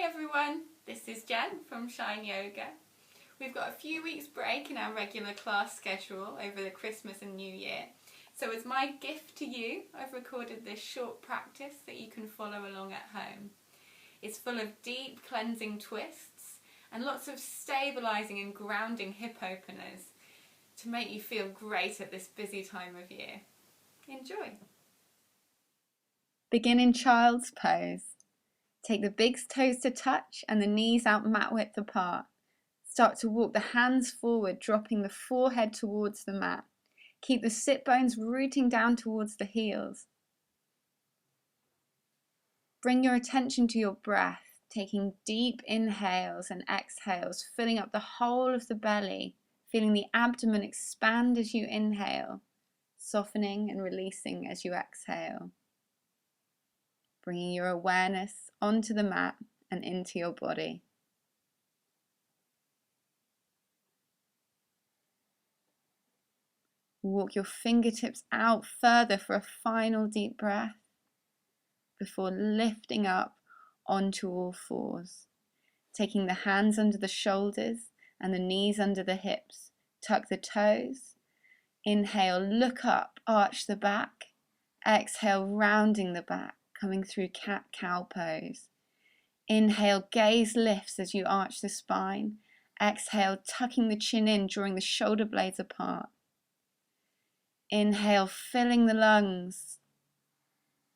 everyone, this is Jen from Shine Yoga. We've got a few weeks break in our regular class schedule over the Christmas and New Year. So as my gift to you, I've recorded this short practice that you can follow along at home. It's full of deep cleansing twists and lots of stabilising and grounding hip openers to make you feel great at this busy time of year. Enjoy! Begin in child's pose. Take the big toes to touch and the knees out mat width apart. Start to walk the hands forward, dropping the forehead towards the mat. Keep the sit bones rooting down towards the heels. Bring your attention to your breath, taking deep inhales and exhales, filling up the whole of the belly, feeling the abdomen expand as you inhale, softening and releasing as you exhale. Bringing your awareness onto the mat and into your body. Walk your fingertips out further for a final deep breath before lifting up onto all fours. Taking the hands under the shoulders and the knees under the hips. Tuck the toes. Inhale, look up, arch the back. Exhale, rounding the back. Coming through cat-cow pose. Inhale, gaze lifts as you arch the spine. Exhale, tucking the chin in, drawing the shoulder blades apart. Inhale, filling the lungs.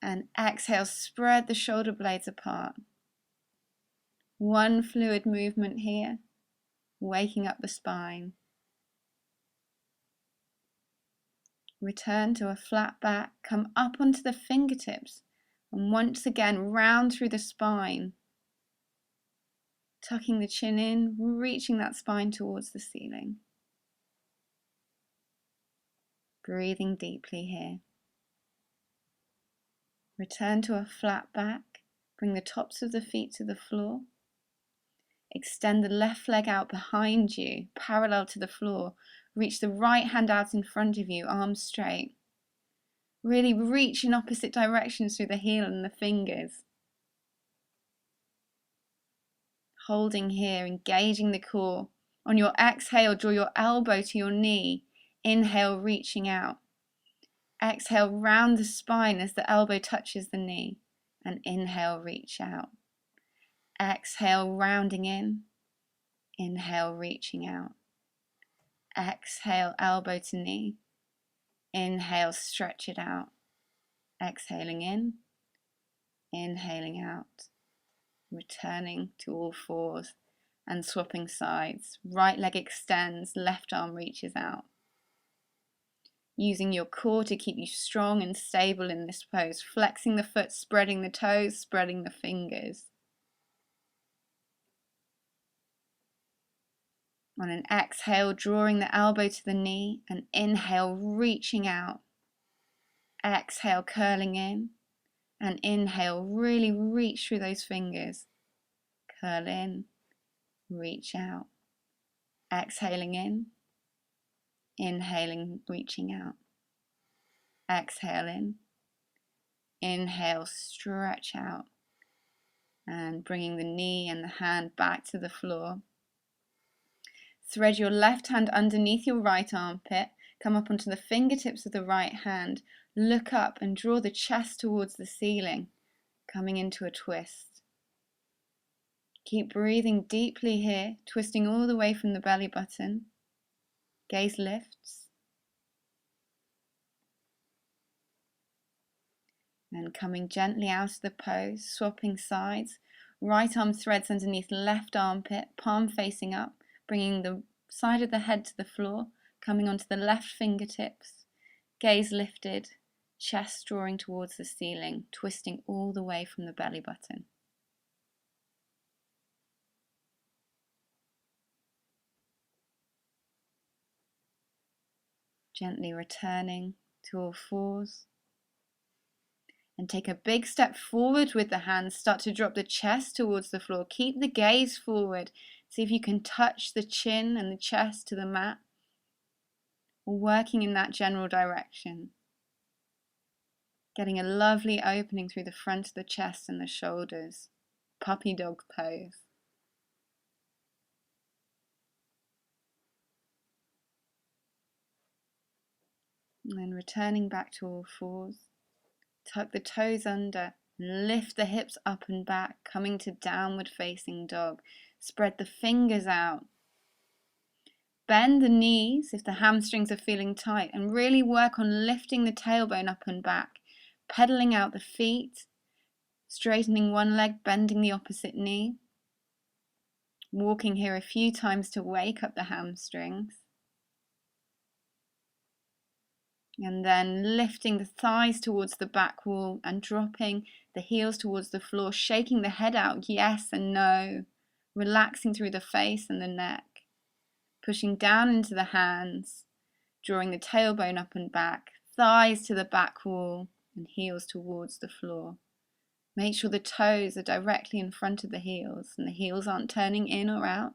And exhale, spread the shoulder blades apart. One fluid movement here, waking up the spine. Return to a flat back, come up onto the fingertips. And once again, round through the spine. Tucking the chin in, reaching that spine towards the ceiling. Breathing deeply here. Return to a flat back. Bring the tops of the feet to the floor. Extend the left leg out behind you, parallel to the floor. Reach the right hand out in front of you, arms straight. Really reach in opposite directions through the heel and the fingers. Holding here, engaging the core. On your exhale, draw your elbow to your knee. Inhale, reaching out. Exhale, round the spine as the elbow touches the knee. And inhale, reach out. Exhale, rounding in. Inhale, reaching out. Exhale, elbow to knee. Inhale, stretch it out. Exhaling in. Inhaling out. Returning to all fours and swapping sides. Right leg extends, left arm reaches out. Using your core to keep you strong and stable in this pose. Flexing the foot, spreading the toes, spreading the fingers. On an exhale, drawing the elbow to the knee, and inhale, reaching out. Exhale, curling in, and inhale, really reach through those fingers. Curl in, reach out. Exhaling in, inhaling, reaching out. Exhale in, inhale, stretch out, and bringing the knee and the hand back to the floor. Thread your left hand underneath your right armpit, come up onto the fingertips of the right hand, look up and draw the chest towards the ceiling, coming into a twist. Keep breathing deeply here, twisting all the way from the belly button. Gaze lifts. And coming gently out of the pose, swapping sides. Right arm threads underneath left armpit, palm facing up. Bringing the side of the head to the floor, coming onto the left fingertips, gaze lifted, chest drawing towards the ceiling, twisting all the way from the belly button. Gently returning to all fours. And take a big step forward with the hands, start to drop the chest towards the floor. Keep the gaze forward. See if you can touch the chin and the chest to the mat, or working in that general direction. Getting a lovely opening through the front of the chest and the shoulders. puppy dog pose. And then returning back to all fours. Tuck the toes under, lift the hips up and back, coming to downward facing dog. Spread the fingers out. Bend the knees if the hamstrings are feeling tight, and really work on lifting the tailbone up and back, pedaling out the feet, straightening one leg, bending the opposite knee. Walking here a few times to wake up the hamstrings. And then lifting the thighs towards the back wall and dropping the heels towards the floor, shaking the head out, yes and no, relaxing through the face and the neck, pushing down into the hands, drawing the tailbone up and back, thighs to the back wall and heels towards the floor. Make sure the toes are directly in front of the heels and the heels aren't turning in or out.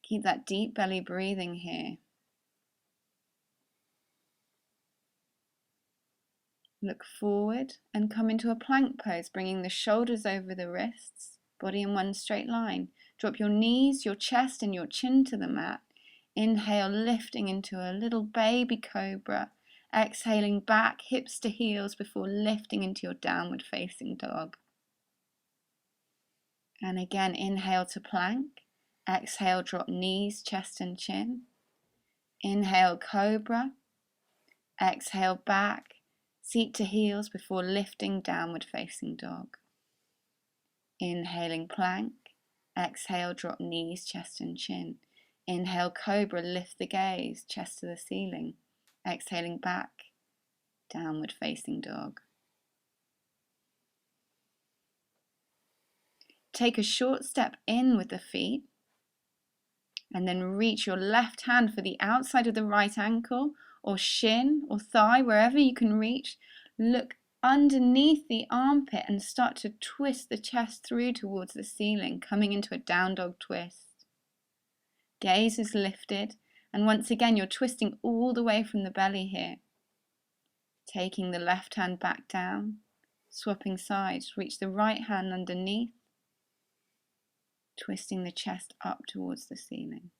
Keep that deep belly breathing here. Look forward and come into a plank pose, bringing the shoulders over the wrists, body in one straight line. Drop your knees, your chest and your chin to the mat. Inhale, lifting into a little baby cobra. Exhaling back, hips to heels before lifting into your downward facing dog. And again, inhale to plank. Exhale, drop knees, chest and chin. Inhale, cobra. Exhale, back. Seat to heels before lifting downward facing dog. Inhaling plank. Exhale, drop knees, chest and chin. Inhale, cobra, lift the gaze, chest to the ceiling. Exhaling back, downward facing dog. Take a short step in with the feet and then reach your left hand for the outside of the right ankle or shin or thigh, wherever you can reach. Look underneath the armpit and start to twist the chest through towards the ceiling, coming into a down dog twist. Gaze is lifted, and once again you're twisting all the way from the belly here. Taking the left hand back down, swapping sides, reach the right hand underneath, twisting the chest up towards the ceiling.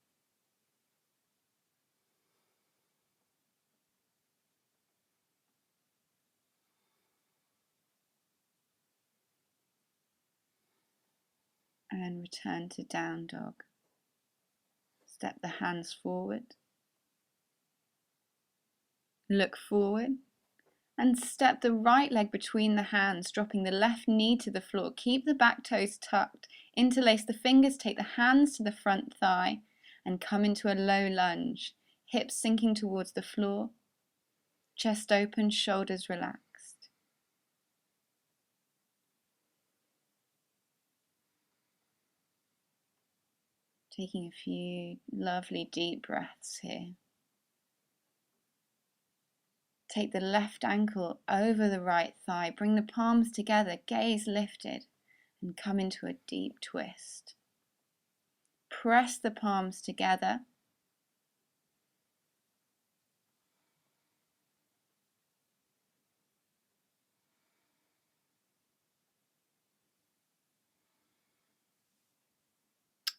And return to down dog. Step the hands forward. Look forward and step the right leg between the hands, dropping the left knee to the floor. Keep the back toes tucked. Interlace the fingers, take the hands to the front thigh and come into a low lunge. Hips sinking towards the floor. Chest open, shoulders relaxed. Taking a few lovely deep breaths here. Take the left ankle over the right thigh. Bring the palms together, gaze lifted, and come into a deep twist. Press the palms together.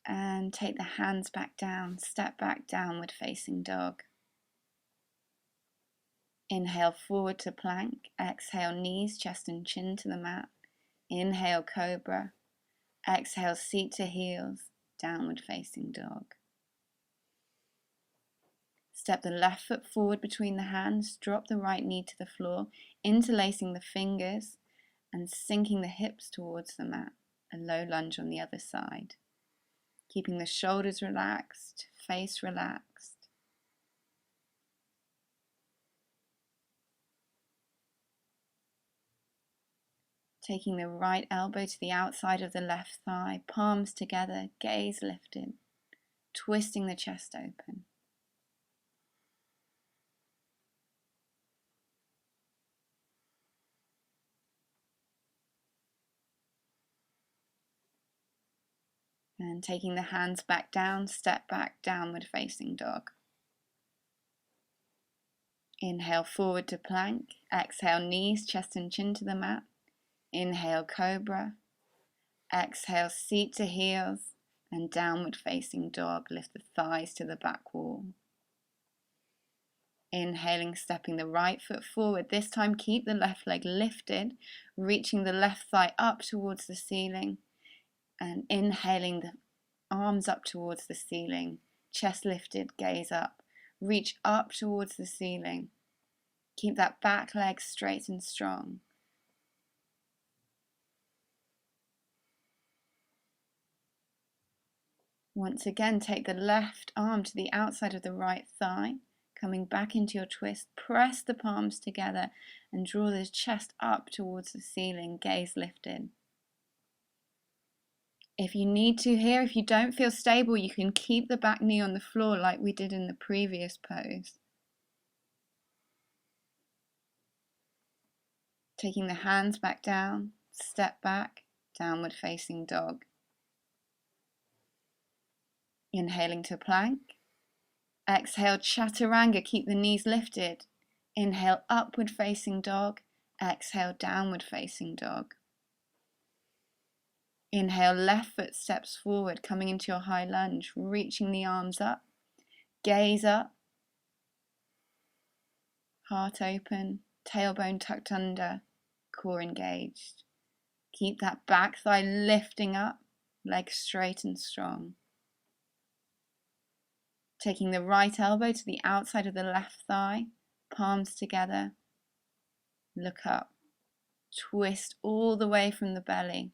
And take the hands back down, step back, downward facing dog. Inhale forward to plank, exhale knees, chest and chin to the mat. Inhale cobra, exhale seat to heels, downward facing dog. Step the left foot forward between the hands, drop the right knee to the floor, interlacing the fingers and sinking the hips towards the mat. A low lunge on the other side. Keeping the shoulders relaxed, face relaxed. Taking the right elbow to the outside of the left thigh, palms together, gaze lifted, twisting the chest open. And taking the hands back down, step back, downward facing dog. Inhale forward to plank, exhale knees, chest and chin to the mat. Inhale cobra, Exhale, seat to heels and downward facing dog. Lift the thighs to the back wall. Inhaling, stepping the right foot forward. This time keep the left leg lifted, reaching the left thigh up towards the ceiling. And inhaling, the arms up towards the ceiling. Chest lifted, gaze up. Reach up towards the ceiling. Keep that back leg straight and strong. Once again, take the left arm to the outside of the right thigh, coming back into your twist. Press the palms together and draw the chest up towards the ceiling, gaze lifted. If you need to here, if you don't feel stable, you can keep the back knee on the floor like we did in the previous pose. Taking the hands back down, step back, downward facing dog. Inhaling to plank. Exhale, chaturanga, keep the knees lifted. Inhale, upward facing dog. Exhale, downward facing dog. Inhale, left foot steps forward, coming into your high lunge, reaching the arms up. Gaze up. Heart open, tailbone tucked under, core engaged. Keep that back thigh lifting up, legs straight and strong. Taking the right elbow to the outside of the left thigh, palms together, look up. Twist all the way from the belly.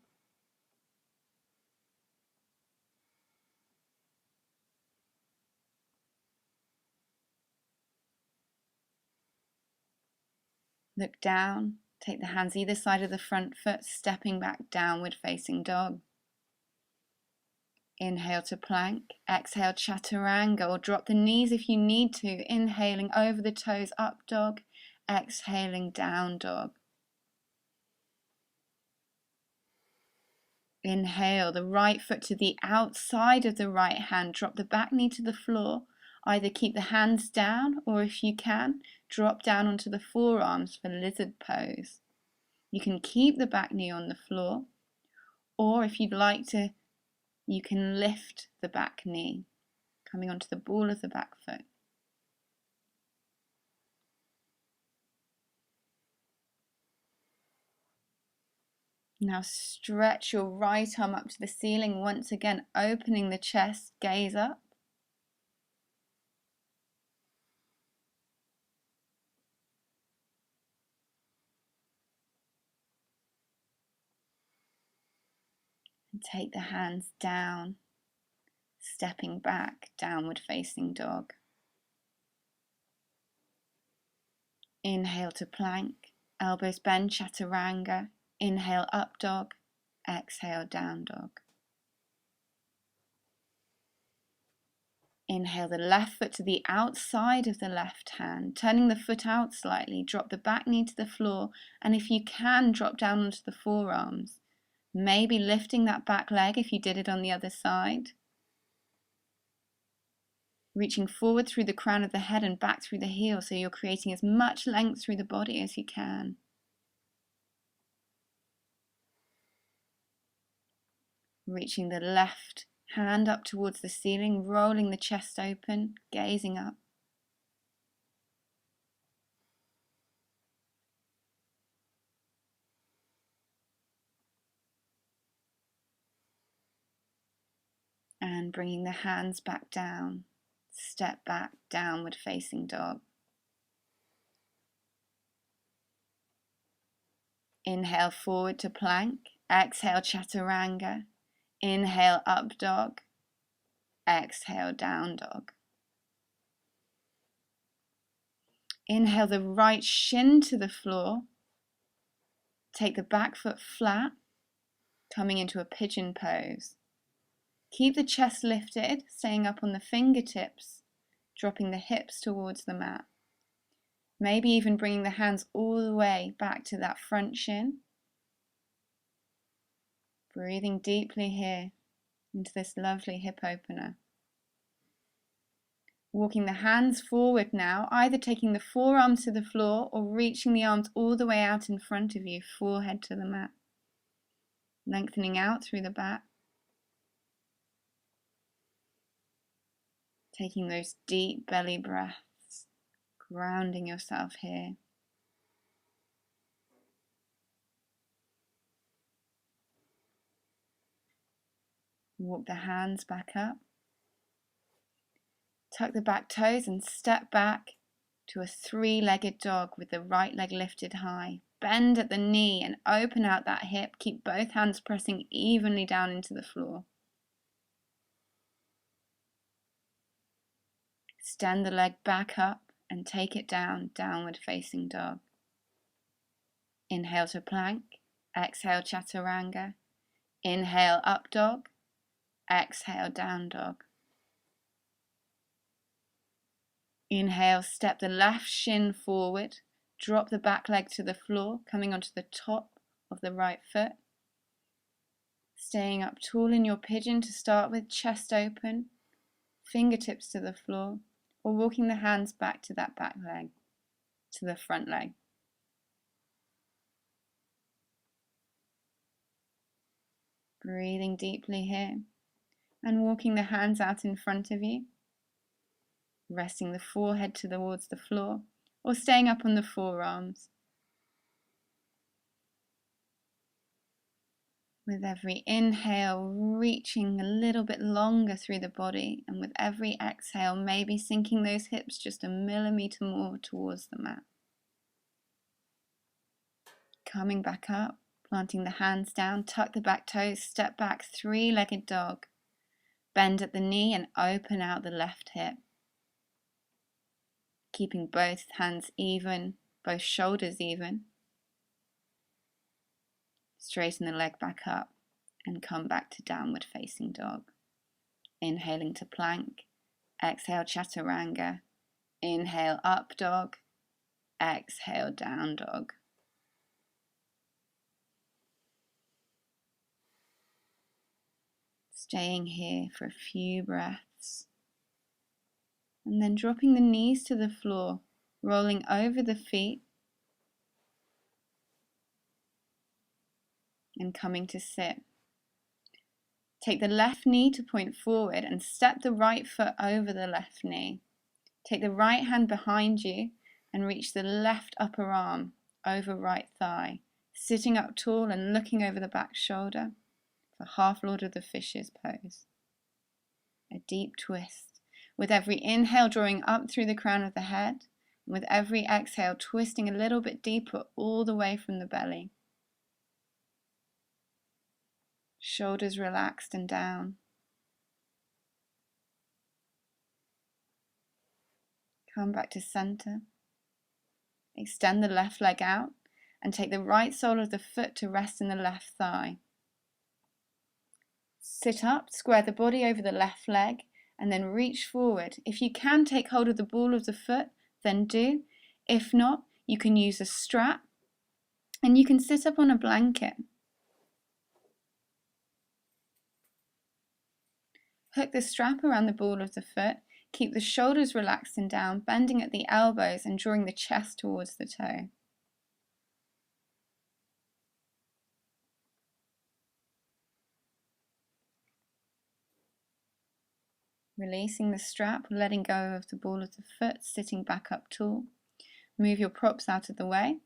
Look down, take the hands either side of the front foot, stepping back, downward facing dog. Inhale to plank, exhale chaturanga, or drop the knees if you need to. Inhaling over the toes, up dog, exhaling down dog. Inhale, the right foot to the outside of the right hand, drop the back knee to the floor. Either keep the hands down, or if you can, drop down onto the forearms for lizard pose. You can keep the back knee on the floor, or if you'd like to, you can lift the back knee, coming onto the ball of the back foot. Now stretch your right arm up to the ceiling, once again opening the chest, gaze up. And take the hands down, stepping back, downward facing dog. Inhale to plank, elbows bend, chaturanga. Inhale up dog, exhale down dog. Inhale the left foot to the outside of the left hand, turning the foot out slightly. Drop the back knee to the floor, and if you can, drop down onto the forearms. Maybe lifting that back leg if you did it on the other side. Reaching forward through the crown of the head and back through the heel, so you're creating as much length through the body as you can. Reaching the left hand up towards the ceiling, rolling the chest open, gazing up. And bringing the hands back down, step back, downward facing dog. Inhale forward to plank, exhale chaturanga. Inhale up dog, exhale down dog. Inhale the right shin to the floor. Take the back foot flat, coming into a pigeon pose. Keep the chest lifted, staying up on the fingertips, dropping the hips towards the mat. Maybe even bringing the hands all the way back to that front shin. Breathing deeply here into this lovely hip opener. Walking the hands forward now, either taking the forearms to the floor or reaching the arms all the way out in front of you, forehead to the mat. lengthening out through the back. Taking those deep belly breaths, grounding yourself here. Walk the hands back up. Tuck the back toes and step back to a three-legged dog with the right leg lifted high. Bend at the knee and open out that hip. Keep both hands pressing evenly down into the floor. Extend the leg back up and take it down, downward facing dog. Inhale to plank. Exhale, chaturanga. Inhale, up dog. Exhale, down dog. Inhale, step the left shin forward. Drop the back leg to the floor, coming onto the top of the right foot. Staying up tall in your pigeon to start with, chest open, fingertips to the floor, or walking the hands back to that back leg, to the front leg. Breathing deeply here and walking the hands out in front of you, resting the forehead towards the floor or staying up on the forearms. With every inhale, reaching a little bit longer through the body, and with every exhale, maybe sinking those hips just a millimeter more towards the mat. Coming back up, planting the hands down, tuck the back toes, step back, three-legged dog. Bend at the knee and open out the left hip. Keeping both hands even, both shoulders even. Straighten the leg back up and come back to downward facing dog. Inhaling to plank. Exhale, chaturanga. Inhale, up dog. Exhale, down dog. Staying here for a few breaths. And then dropping the knees to the floor, rolling over the feet. And coming to sit. Take the left knee to point forward and step the right foot over the left knee. Take the right hand behind you and reach the left upper arm over right thigh, sitting up tall and looking over the back shoulder for half Lord of the Fishes pose. A deep twist, with every inhale drawing up through the crown of the head, and with every exhale twisting a little bit deeper all the way from the belly. Shoulders relaxed and down. Come back to center. Extend the left leg out and take the right sole of the foot to rest in the left thigh. Sit up, square the body over the left leg, and then reach forward. If you can take hold of the ball of the foot, then do. If not, you can use a strap and you can sit up on a blanket. Hook the strap around the ball of the foot. Keep the shoulders relaxed and down, bending at the elbows and drawing the chest towards the toe. Releasing the strap, letting go of the ball of the foot, sitting back up tall. Move your props out of the way.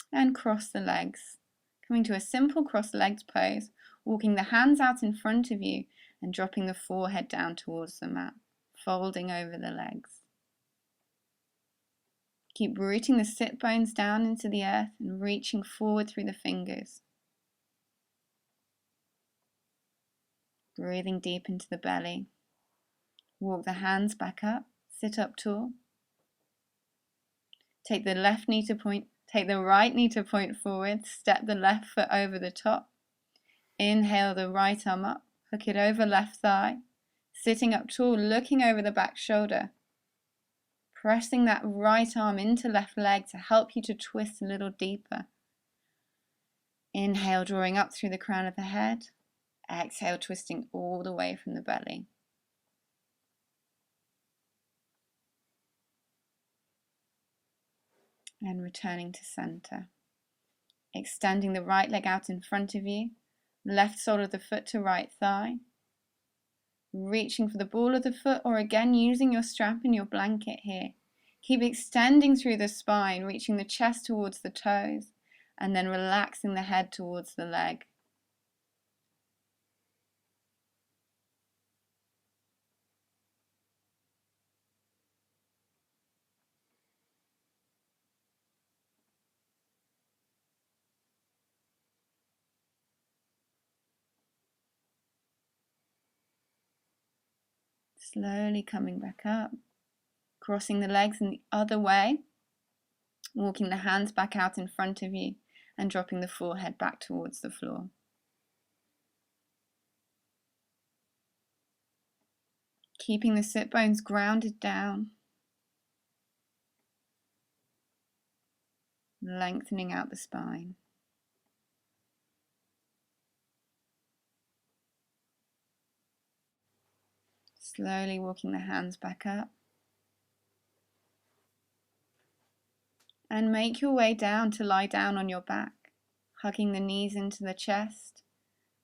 And cross the legs. Coming to a simple cross-legged pose, walking the hands out in front of you and dropping the forehead down towards the mat, folding over the legs. Keep rooting the sit bones down into the earth and reaching forward through the fingers. Breathing deep into the belly. Walk the hands back up, sit up tall. Take the right knee to point forward, step the left foot over the top. Inhale the right arm up, hook it over left thigh, sitting up tall, looking over the back shoulder. Pressing that right arm into left leg to help you to twist a little deeper. Inhale, drawing up through the crown of the head. Exhale, twisting all the way from the belly. And returning to center. Extending the right leg out in front of you, left sole of the foot to right thigh. Reaching for the ball of the foot, or again using your strap and your blanket here. Keep extending through the spine, reaching the chest towards the toes, and then relaxing the head towards the leg. Slowly coming back up, crossing the legs in the other way, walking the hands back out in front of you and dropping the forehead back towards the floor. Keeping the sit bones grounded down, lengthening out the spine. Slowly walking the hands back up. And make your way down to lie down on your back, hugging the knees into the chest.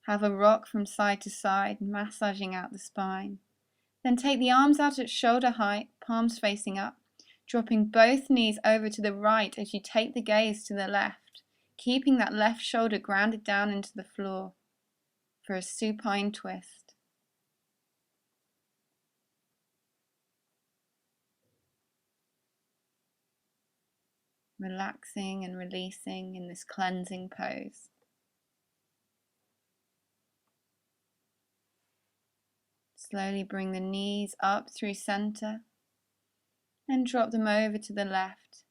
Have a rock from side to side, massaging out the spine. Then take the arms out at shoulder height, palms facing up, dropping both knees over to the right as you take the gaze to the left, keeping that left shoulder grounded down into the floor for a supine twist. Relaxing and releasing in this cleansing pose. Slowly bring the knees up through center and drop them over to the left,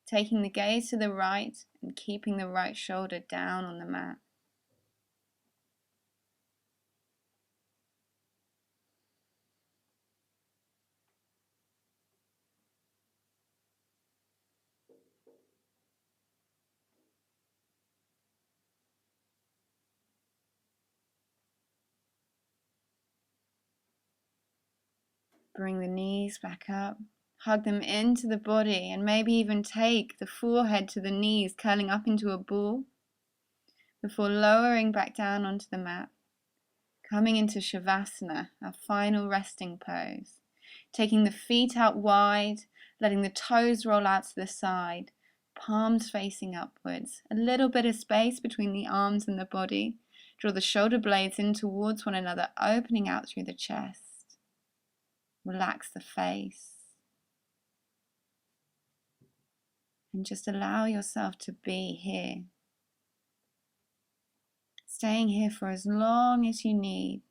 taking the gaze to the right and keeping the right shoulder down on the mat. Bring the knees back up, hug them into the body, and maybe even take the forehead to the knees, curling up into a ball, before lowering back down onto the mat, coming into Shavasana, our final resting pose. Taking the feet out wide, letting the toes roll out to the side, palms facing upwards, a little bit of space between the arms and the body. Draw the shoulder blades in towards one another, opening out through the chest. Relax the face. And just allow yourself to be here. Staying here for as long as you need,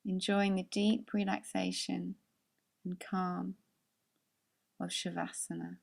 enjoying the deep relaxation and calm of Shavasana.